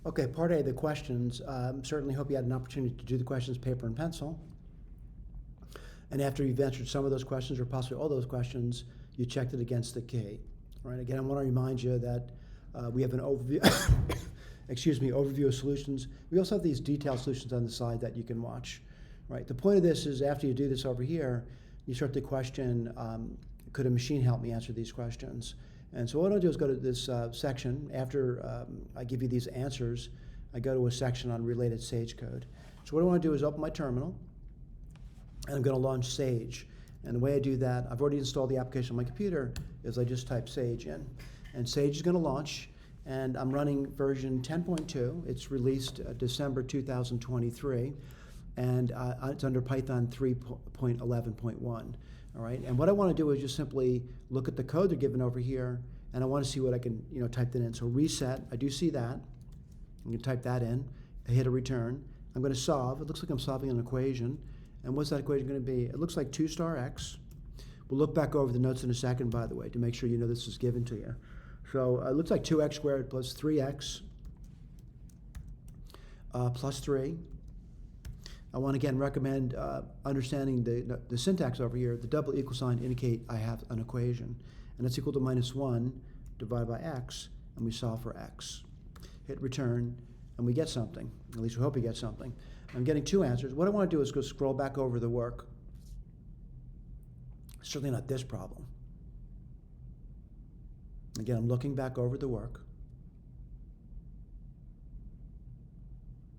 Okay, part A, the questions. Certainly hope you had an opportunity to do the questions paper and pencil. And after you've answered some of those questions, or possibly all those questions, you checked it against the key. All right, again, I want to remind you that we have an overview, overview of solutions. We also have these detailed solutions on the side that you can watch. Right. The point of this is after you do this over here, you start to question, could a machine help me answer these questions? And so what I'll do is go to this section. After I give you these answers, I go to a section on related Sage code. So what I want to do is open my terminal, and I'm going to launch Sage. And the way I do that, I've already installed the application on my computer, is I just type Sage in. And Sage is going to launch, and I'm running version 10.2. It's released December 2023, and it's under Python 3.11.1. All right, and what I want to do is just simply look at the code they're given over here, and I want to see what I can, type that in. So reset, I do see that. I'm going to type that in. I hit a return. I'm going to solve. It looks like I'm solving an equation. And what's that equation going to be? It looks like 2 star x. We'll look back over the notes in a second, by the way, to make sure you know this is given to you. So it looks like 2x squared plus 3x plus 3. I want to again recommend understanding the syntax over here. The double equal sign indicate I have an equation, and that's equal to -1 divided by x, and we solve for x. Hit return, and we get something. At least we hope we get something. I'm getting 2 answers. What I want to do is go scroll back over the work. Certainly not this problem. Again, I'm looking back over the work,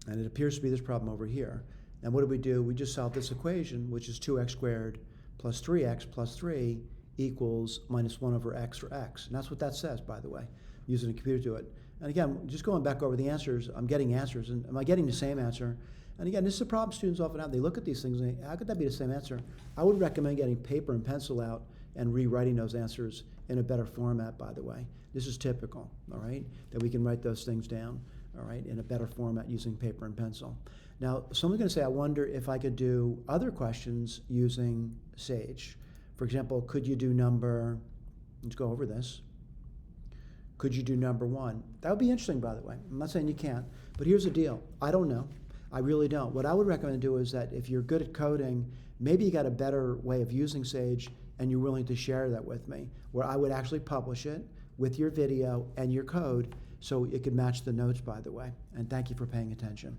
and it appears to be this problem over here. And what do? We just solved this equation, which is 2x squared plus 3x plus 3 equals -1 over x for x. And that's what that says, by the way, using a computer to it. And again, just going back over the answers, I'm getting answers. And am I getting the same answer? And again, this is a problem students often have. They look at these things and they, how could that be the same answer? I would recommend getting paper and pencil out and rewriting those answers in a better format, by the way. This is typical, all right, that we can write those things down, all right, in a better format using paper and pencil. Now, someone's going to say, I wonder if I could do other questions using Sage. For example, could you do let's go over this. Could you do number 1? That would be interesting, by the way. I'm not saying you can't, but here's the deal. I don't know. I really don't. What I would recommend do is that if you're good at coding, maybe you got a better way of using Sage and you're willing to share that with me, where I would actually publish it with your video and your code so it could match the notes, by the way. And thank you for paying attention.